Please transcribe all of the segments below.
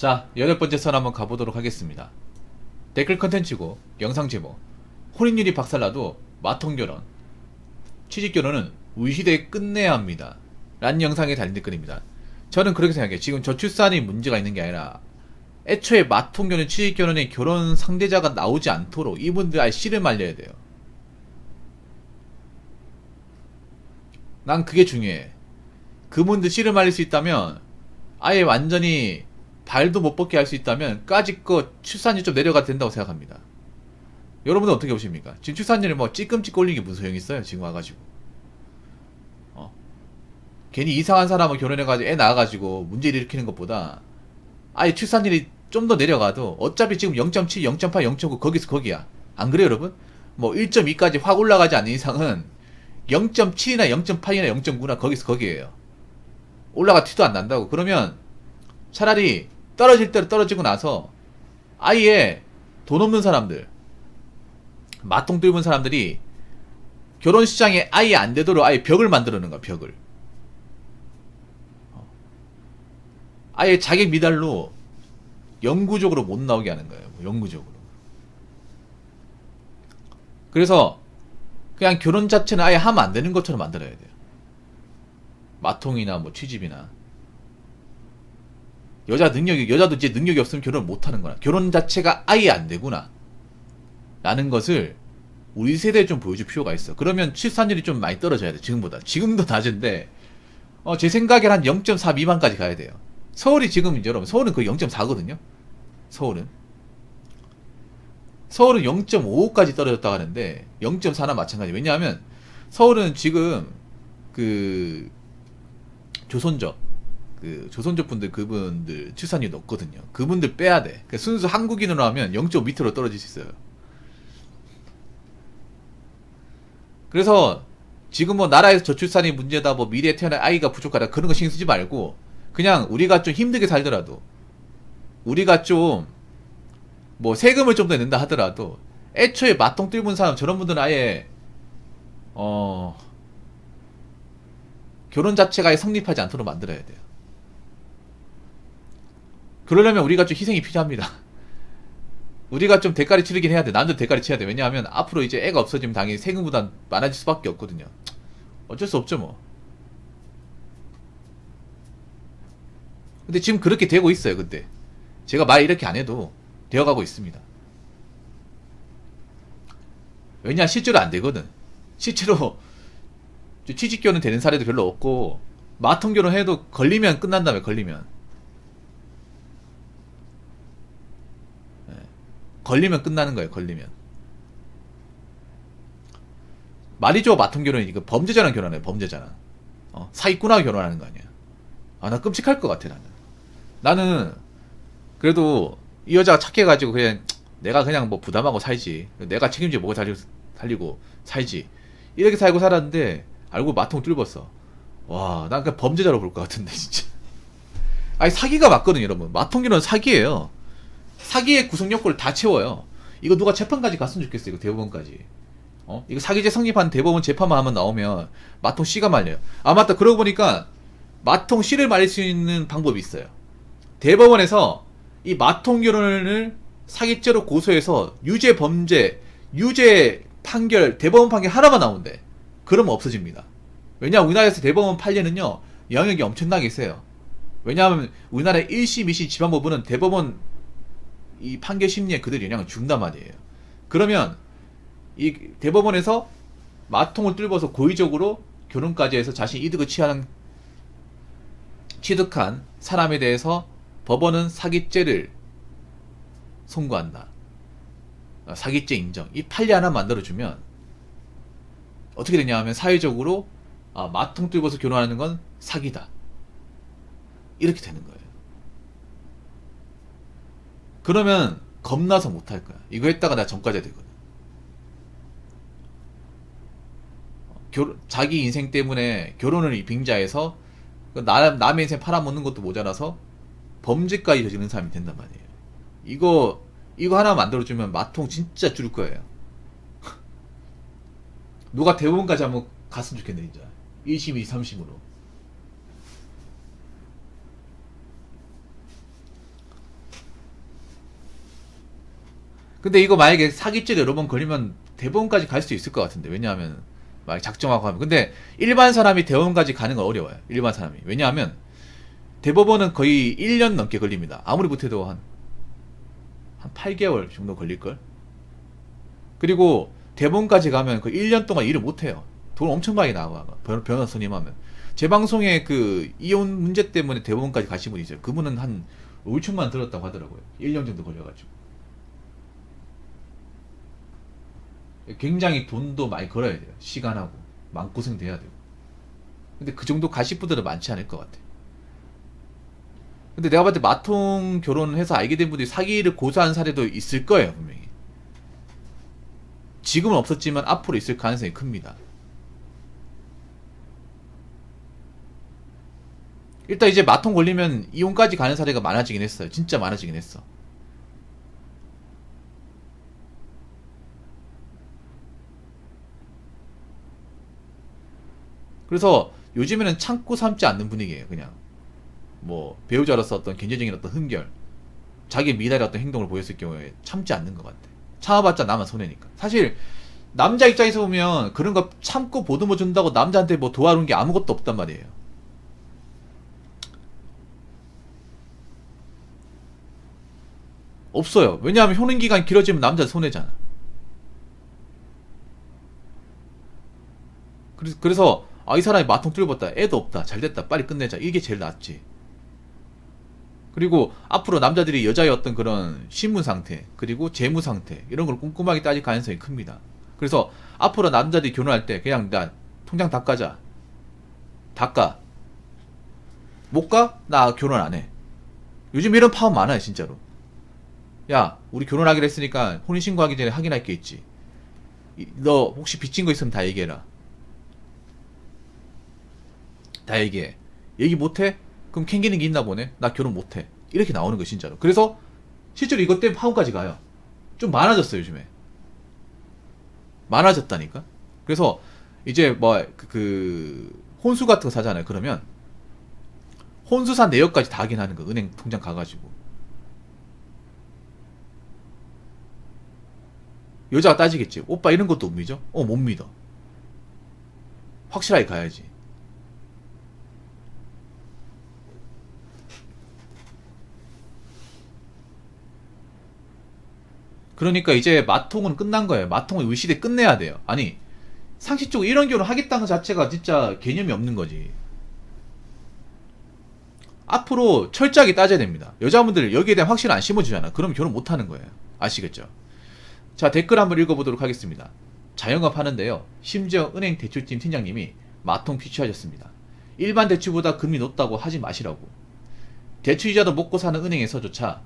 자, 8번째 선 한번 가보도록 하겠습니다. 댓글 컨텐츠고 영상 제목, 혼인율이 박살나도 마통결혼, 취직결혼은 우리 시대에 끝내야 합니다 라는 영상에 달린 댓글입니다. 저는 그렇게 생각해요. 지금 저출산이 문제가 있는 게 아니라 애초에 마통결혼, 취직결혼의 결혼 상대자가 나오지 않도록 이분들 아예 씨를 말려야 돼요. 난 그게 중요해. 그분들 씨를 말릴 수 있다면, 아예 완전히 발도 못 뻗게 할 수 있다면 까짓 출산율 좀 내려가도 된다고 생각합니다. 여러분은 어떻게 보십니까? 지금 출산율이 뭐 찌끔찌끔 올리는 게 무슨 소용 있어요? 지금 와가지고 괜히 이상한 사람을 결혼해가지고 애 낳아가지고 문제를 일으키는 것보다 아예 출산율이 좀 더 내려가도 어차피 지금 0.7, 0.8, 0.9 거기서 거기야. 안 그래요 여러분? 뭐 1.2까지 확 올라가지 않는 이상은 0.7이나 0.8이나 0.9나 거기서 거기에요. 올라가 티도 안 난다고. 그러면 차라리 떨어질 대로 떨어지고 나서 아예 돈 없는 사람들, 마통 뚫은 사람들이 결혼시장에 아예 안 되도록 아예 벽을 만들어 놓은 거야. 벽을 아예 자기 미달로 영구적으로 못 나오게 하는 거예요. 영구적으로. 그래서 그냥 결혼 자체는 아예 하면 안 되는 것처럼 만들어야 돼요. 마통이나 뭐 취집이나. 여자도 이제 능력이 없으면 결혼을 못 하는 거야. 결혼 자체가 아예 안 되구나 라는 것을 우리 세대에 좀 보여줄 필요가 있어. 그러면 출산율이 좀 많이 떨어져야 돼. 지금보다. 지금도 낮은데 제 생각엔 한 0.4 미만까지 가야 돼요. 서울이 지금 여러분, 서울은 거의 0.4거든요 서울은 0.55까지 떨어졌다고 하는데 0.4나 마찬가지. 왜냐하면 서울은 지금 그 조선족 분들, 그분들 출산율이 높거든요. 그분들 빼야 돼. 그러니까 순수 한국인으로 하면 0.5 밑으로 떨어질 수 있어요. 그래서 지금 뭐 나라에서 저출산이 문제다, 뭐 미래에 태어날 아이가 부족하다, 그런 거 신경 쓰지 말고 그냥 우리가 좀 힘들게 살더라도, 우리가 좀 뭐 세금을 좀 더 낸다 하더라도 애초에 마통 뚫은 사람, 저런 분들은 아예 결혼 자체가 아예 성립하지 않도록 만들어야 돼요. 그러려면 우리가 좀 희생이 필요합니다. 우리가 좀 대가리 치르긴 해야 돼. 남들 대가리 쳐야 돼. 왜냐하면 앞으로 이제 애가 없어지면 당연히 세금 부담 많아질 수밖에 없거든요. 어쩔 수 없죠 뭐. 근데 지금 그렇게 되고 있어요. 근데 제가 말 이렇게 안 해도 되어가고 있습니다. 왜냐, 실제로 안 되거든. 실제로 취직결혼 되는 사례도 별로 없고, 마통결혼 해도 걸리면 끝난다며. 걸리면 끝나는 거예요. 걸리면. 말이죠. 마통결혼이 이거 범죄자랑 결혼해. 범죄자랑. 사기꾼하고 결혼하는 거 아니야. 나 끔찍할 것 같아. 나는 그래도 이 여자가 착해가지고 내가 그냥 뭐 부담하고 살지, 내가 책임져 먹고 살리고 살지, 이렇게 살고 살았는데 알고 마통 뚫었어. 와, 난 그냥 범죄자로 볼 것 같은데 진짜. 아니, 사기가 맞거든요 여러분. 마통결혼은 사기예요. 사기의 구성 요건을 다 채워요. 이거 누가 재판까지 갔으면 좋겠어. 이거 대법원까지. 이거 사기죄 성립한 대법원 재판만 하면 나오면 마통 씨가 말려요. 아, 맞다. 그러고 보니까 마통 씨를 말릴 수 있는 방법이 있어요. 대법원에서 이 마통 결혼을 사기죄로 고소해서 유죄 판결, 대법원 판결 하나만 나온대. 그러면 없어집니다. 왜냐, 우리나라에서 대법원 판례는요 영역이 엄청나게 세요. 왜냐하면 우리나라의 1심, 2심 지방법원은 대법원 이 판결 심리에 그대로 영향을 준단 말이에요. 그러면 이 대법원에서 마통을 뚫어서 고의적으로 결혼까지 해서 자신 이득을 취득한 사람에 대해서 법원은 사기죄를 선고한다. 사기죄 인정. 이 판례 하나 만들어주면 어떻게 되냐 하면 사회적으로 마통 뚫어서 결혼하는 건 사기다, 이렇게 되는 거예요. 그러면 겁나서 못할 거야. 이거 했다가 나 전과자 되거든. 자기 인생 때문에 결혼을 빙자해서 남의 인생 팔아먹는 것도 모자라서 범죄까지 저지르는 사람이 된단 말이에요. 이거 하나 만들어주면 마통 진짜 줄일 거예요. 누가 대법원까지 한번 갔으면 좋겠네 진짜. 1심, 2, 3심으로. 근데 이거 만약에 사기죄 여러 번 걸리면 대법원까지 갈 수 있을 것 같은데. 왜냐하면 막 작정하고 하면. 근데 일반 사람이 대법원까지 가는 건 어려워요. 일반 사람이. 왜냐하면 대법원은 거의 1년 넘게 걸립니다. 아무리 못해도 한 8개월 정도 걸릴걸? 그리고 대법원까지 가면 그 1년 동안 일을 못해요. 돈 엄청 많이 나와. 변호사 선임하면. 제 방송에 그 이혼 문제 때문에 대법원까지 가신 분이 있어요. 그분은 한 5천만 들었다고 하더라고요. 1년 정도 걸려가지고. 굉장히 돈도 많이 걸어야 돼요. 시간하고. 마음고생 돼야 돼요. 근데 그 정도 가실 분들은 많지 않을 것 같아. 근데 내가 봤을 때 마통 결혼해서 알게 된 분들이 사기를 고소한 사례도 있을 거예요, 분명히. 지금은 없었지만 앞으로 있을 가능성이 큽니다. 일단 이제 마통 걸리면 이혼까지 가는 사례가 많아지긴 했어요. 진짜 많아지긴 했어. 그래서 요즘에는 참고 삼지 않는 분위기예요. 그냥 뭐 배우자로서 어떤 개인적인 어떤 흥결, 자기 미달의 어떤 행동을 보였을 경우에 참지 않는 것 같아. 참아봤자 나만 손해니까. 사실 남자 입장에서 보면 그런 거 참고 보듬어 준다고 남자한테 뭐 도와주는 게 아무것도 없단 말이에요. 없어요. 왜냐하면 효능 기간이 길어지면 남자 손해잖아. 그래서 아, 이 사람이 마통 뚫었다, 애도 없다, 잘됐다, 빨리 끝내자, 이게 제일 낫지. 그리고 앞으로 남자들이 여자의 어떤 그런 신분 상태, 그리고 재무 상태, 이런 걸 꼼꼼하게 따질 가능성이 큽니다. 그래서 앞으로 남자들이 결혼할 때 그냥 나 통장 닦아자, 닦아, 못 가? 나 결혼 안 해. 요즘 이런 파업 많아요, 진짜로. 야, 우리 결혼하기로 했으니까 혼인신고하기 전에 확인할 게 있지. 너 혹시 빚진 거 있으면 다 얘기해라. 다 얘기해. 얘기 못해? 그럼 캥기는 게 있나 보네. 나 결혼 못해. 이렇게 나오는 거 진짜로. 그래서 실제로 이것 때문에 파혼까지 가요. 좀 많아졌어요, 요즘에. 많아졌다니까. 그래서 이제 뭐 혼수 같은 거 사잖아요. 그러면 혼수사 내역까지 다 확인하는 거. 은행 통장 가가지고. 여자가 따지겠지. 오빠 이런 것도 못 믿어? 못 믿어. 확실하게 가야지. 그러니까 이제 마통은 끝난 거예요. 마통은 이 시대 끝내야 돼요. 아니, 상식적으로 이런 결혼 하겠다는 것 자체가 진짜 개념이 없는 거지. 앞으로 철저하게 따져야 됩니다. 여자분들 여기에 대한 확신을 안 심어주잖아. 그럼 결혼 못 하는 거예요. 아시겠죠? 자, 댓글 한번 읽어보도록 하겠습니다. 자영업 하는데요. 심지어 은행 대출팀 팀장님이 마통 피취하셨습니다. 일반 대출보다 금리 높다고 하지 마시라고. 대출이자도 먹고 사는 은행에서조차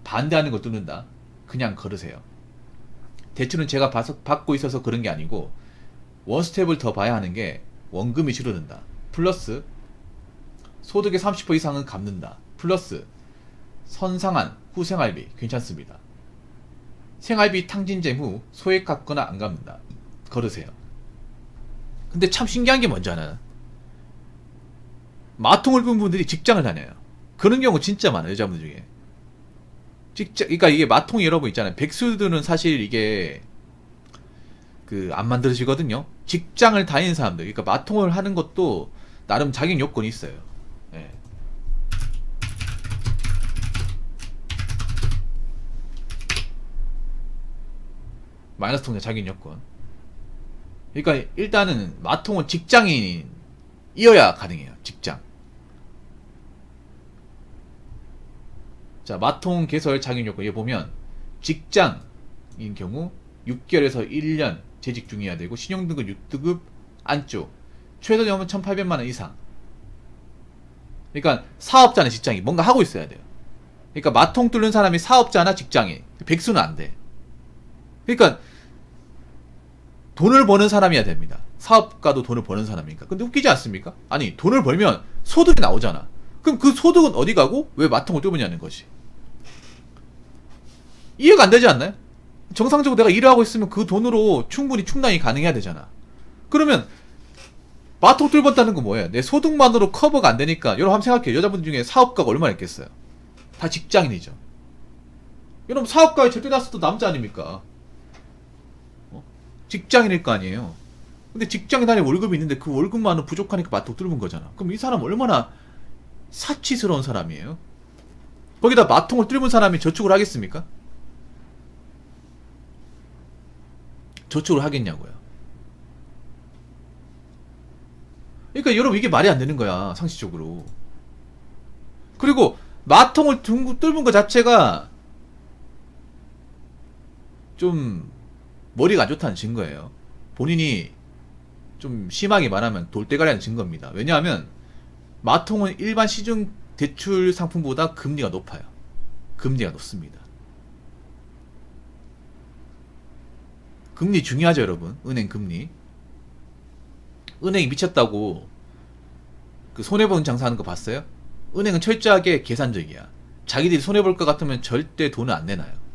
반대하는 걸 뚫는다. 그냥 걸으세요. 대출은 제가 받고 있어서 그런 게 아니고 원스텝을 더 봐야 하는 게 원금이 줄어든다. 플러스 소득의 30% 이상은 갚는다. 플러스 선상한 후생활비 괜찮습니다. 생활비 탕진잼 후 소액 갚거나 안 갚는다. 걸으세요. 근데 참 신기한 게 뭔지 아나? 마통을 본 분들이 직장을 다녀요. 그런 경우 진짜 많아요. 여자분들 중에. 그러니까 이게 마통이 여러분 있잖아요. 백수들은 사실 이게 안 만들어지거든요. 직장을 다니는 사람들, 그러니까 마통을 하는 것도 나름 자격 요건이 있어요. 예. 마이너스 통장 자격 요건. 그러니까 일단은 마통은 직장인이어야 가능해요. 직장. 자, 마통 개설 자격 요건, 여기 보면 직장인 경우 6개월에서 1년 재직 중이어야 되고, 신용등급 6등급 안쪽, 최소 연봉 1,800만원 이상. 그러니까 사업자나 직장인 뭔가 하고 있어야 돼요. 그러니까 마통 뚫는 사람이 사업자나 직장인, 백수는 안 돼. 그러니까 돈을 버는 사람이어야 됩니다. 사업가도 돈을 버는 사람이니까. 근데 웃기지 않습니까? 아니, 돈을 벌면 소득이 나오잖아. 그럼 그 소득은 어디 가고 왜 마통을 뚫느냐는 거지. 이해가 안 되지 않나요? 정상적으로 내가 일을 하고 있으면 그 돈으로 충분히 가능해야 되잖아. 그러면 마통 뚫었다는 건 뭐예요? 내 소득만으로 커버가 안 되니까. 여러분 한번 생각해요. 여자분들 중에 사업가가 얼마나 있겠어요? 다 직장인이죠. 여러분 사업가의 절대 다수도 남자 아닙니까? 직장인일 거 아니에요. 근데 직장인 단위 월급이 있는데 그 월급만은 부족하니까 마통 뚫은 거잖아. 그럼 이 사람 얼마나 사치스러운 사람이에요? 거기다 마통을 뚫은 사람이 저축을 하겠습니까? 저축을 하겠냐고요. 그러니까 여러분 이게 말이 안 되는 거야, 상식적으로. 그리고 마통을 뚫은 것 자체가 좀 머리가 안 좋다는 증거예요. 본인이 좀 심하게 말하면 돌대가리라는 증거입니다. 왜냐하면 마통은 일반 시중 대출 상품보다 금리가 높아요. 금리가 높습니다. 금리 중요하죠, 여러분. 은행 금리. 은행이 미쳤다고 그 손해보는 장사하는 거 봤어요? 은행은 철저하게 계산적이야. 자기들이 손해볼 것 같으면 절대 돈을 안 내놔요.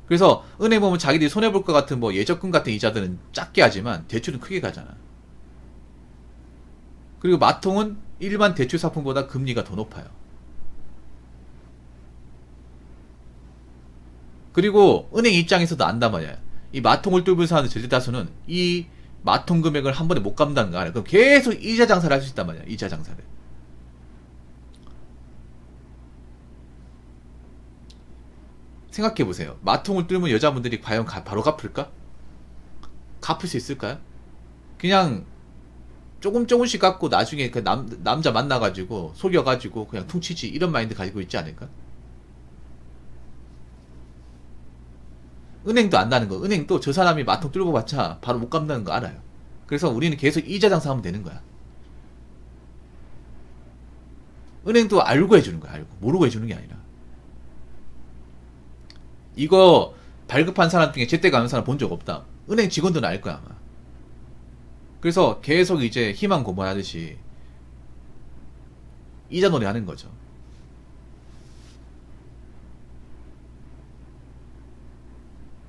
그래서 은행 보면 자기들이 손해볼 것 같은 뭐 예적금 같은 이자들은 작게 하지만 대출은 크게 가잖아. 그리고 마통은 일반 대출 상품보다 금리가 더 높아요. 그리고 은행 입장에서도 안단 말이야. 이 마통을 뚫은 사람들 절대 다수는 이 마통 금액을 한 번에 못 갚는다는 거 알아요. 그럼 계속 이자 장사를 할 수 있단 말이야. 이자 장사를. 생각해보세요. 마통을 뚫으면 여자분들이 과연 바로 갚을까? 갚을 수 있을까요? 그냥 조금씩 갚고 나중에 그 남자 만나가지고 속여가지고 그냥 퉁치지 이런 마인드 가지고 있지 않을까? 은행도 안다는 거. 은행도 저 사람이 마통 뚫고 봤자 바로 못 갚는다는 거 알아요. 그래서 우리는 계속 이자 장사하면 되는 거야. 은행도 알고 해주는 거야. 알고. 모르고 해주는 게 아니라. 이거 발급한 사람 중에 제때 가는 사람 본 적 없다. 은행 직원들은 알 거야 아마. 그래서 계속 이제 희망 고문하듯이 이자 놀이 하는 거죠.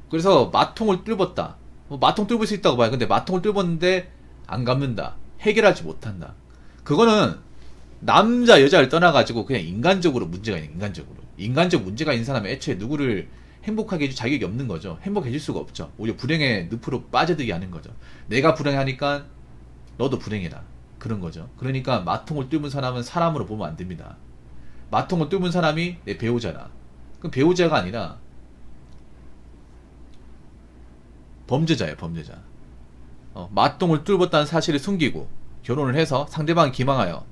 그래서 마통을 뚫었다. 뭐 마통 뚫을 수 있다고 봐요. 근데 마통을 뚫었는데 안 갚는다. 해결하지 못한다. 그거는 남자 여자를 떠나가지고 그냥 인간적으로 문제가 있는 인간적으로. 인간적 문제가 있는 사람은 애초에 누구를 행복하게 해줄 자격이 없는 거죠. 행복해질 수가 없죠. 오히려 불행의 늪으로 빠져들게 하는 거죠. 내가 불행하니까 너도 불행해라. 그런 거죠. 그러니까 마통을 뚫은 사람은 사람으로 보면 안 됩니다. 마통을 뚫은 사람이 내 배우자라. 그럼 배우자가 아니라 범죄자예요, 범죄자. 마통을 뚫었다는 사실을 숨기고 결혼을 해서 상대방을 기망하여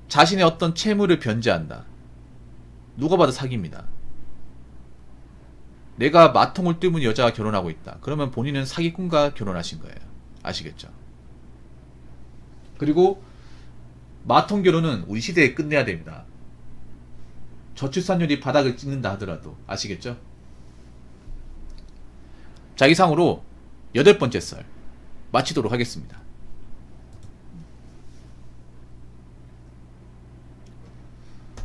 자신의 어떤 채무를 변제한다. 누가 봐도 사기입니다. 내가 마통을 뚫은 여자와 결혼하고 있다. 그러면 본인은 사기꾼과 결혼하신 거예요. 아시겠죠? 그리고 마통 결혼은 우리 시대에 끝내야 됩니다. 저출산율이 바닥을 찍는다 하더라도. 아시겠죠? 자, 이상으로 8번째 썰 마치도록 하겠습니다.